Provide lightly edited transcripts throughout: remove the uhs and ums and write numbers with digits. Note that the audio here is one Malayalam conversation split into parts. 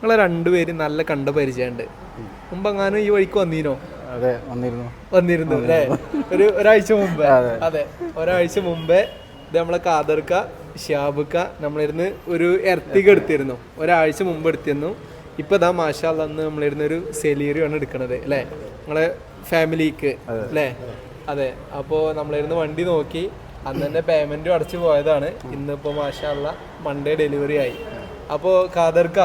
നിങ്ങളെ രണ്ടുപേരും നല്ല കണ്ട പരിചയമുണ്ട്. മുമ്പ് എങ്ങാനും ഈ വഴിക്ക് വന്നീനോ? അതെ, വന്നിരുന്നു അല്ലേ? ഒരാഴ്ച മുമ്പേ. അതെ, ഒരാഴ്ച മുമ്പേ ഇത് നമ്മളെ കാദർക്ക ഷിയാബുക്ക നമ്മളിരുന്ന് ഒരു എർത്തിക എടുത്തിരുന്നു, ഒരാഴ്ച മുമ്പ് എടുത്തിരുന്നു. ഇപ്പൊ ഇതാ മാഷാ അല്ലാഹ് അന്ന് നമ്മളിരുന്ന് ഒരു സെലീറിയാണ് എടുക്കണത് അല്ലേ, നിങ്ങളെ ഫാമിലിക്ക് അല്ലേ? അതെ. അപ്പോൾ നമ്മളിരുന്ന് വണ്ടി നോക്കി, അന്ന് തന്നെ പേയ്മെന്റും അടച്ചു പോയതാണ്. ഇന്നിപ്പോ മാഷാ അല്ലാഹ് മൺഡേ ഡെലിവറി ആയി. അപ്പോൾ കാദർക്ക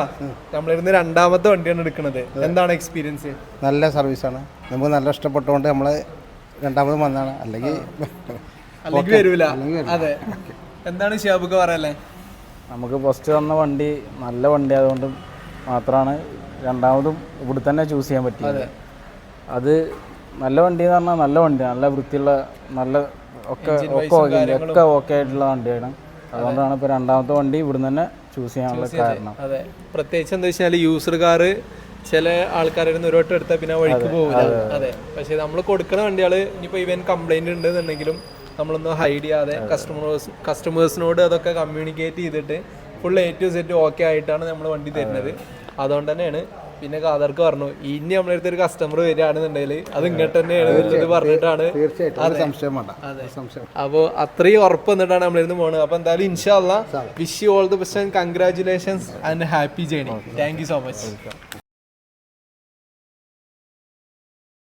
നമ്മളിരുന്ന് രണ്ടാമത്തെ വണ്ടിയാണ് എടുക്കുന്നത്, എന്താണ് എക്സ്പീരിയൻസ്? നല്ല സർവീസാണ്, നമുക്ക് നല്ല ഇഷ്ടപ്പെട്ടുകൊണ്ട് നമ്മൾ രണ്ടാമത് വന്നതാണ്, അല്ലെങ്കിൽ വരൂല. അതെ, എന്താണ് ഷിയാബുക്ക പറയല്ലേ? നമുക്ക് ഫസ്റ്റ് വന്ന വണ്ടി നല്ല വണ്ടി ആയതുകൊണ്ട് മാത്രമാണ് രണ്ടാമതും ഇവിടെ തന്നെ ചൂസ് ചെയ്യാൻ പറ്റിയത്. അത് നല്ല വണ്ടി എന്ന് പറഞ്ഞാൽ നല്ല വണ്ടിയാണ്, നല്ല വൃത്തിയുള്ള നല്ല ഒക്കെ ഓക്കെ ആയിട്ടുള്ള വണ്ടിയാണ്. അതുകൊണ്ടാണ് ഇപ്പോൾ രണ്ടാമത്തെ വണ്ടി ഇവിടുന്ന് തന്നെ ചൂസ് ചെയ്യാനുള്ള കാരണം. അതെ, പ്രത്യേകിച്ച് എന്താ വെച്ചാൽ യൂസർ കാറ് ചില ആൾക്കാരായിരുന്നു ഒരു വട്ടം എടുത്താൽ പിന്നെ വഴിക്ക് പോകില്ല. അതെ, പക്ഷെ നമ്മൾ കൊടുക്കുന്ന വണ്ടികൾ ഇനിയിപ്പോൾ ഇവൻ കംപ്ലൈന്റ് ഉണ്ടെന്നുണ്ടെങ്കിലും നമ്മളൊന്നും ഹൈഡ് ചെയ്യാതെ കസ്റ്റമേഴ്സിനോട് അതൊക്കെ കമ്മ്യൂണിക്കേറ്റ് ചെയ്തിട്ട് full A to Z okay ആയിട്ടാണ് നമ്മൾ വണ്ടി തരുന്നത്. അതുകൊണ്ട് തന്നെയാണ്. പിന്നെ കാദർക്ക് പറഞ്ഞു, ഇനി നമ്മളടുത്ത് ഒരു കസ്റ്റമർ വരികയാണെന്നുണ്ടെങ്കിൽ അത് ഇങ്ങോട്ട് തന്നെയാണ് പറഞ്ഞിട്ടാണ്. അപ്പോൾ അത്രയും ഉറപ്പ് വന്നിട്ടാണ് നമ്മളിരുന്ന് പോകുന്നത്. അപ്പോൾ എന്തായാലും ഇൻഷാ അല്ലാഹ് wish you all the best and congratulations and happy journey. Thank you so much.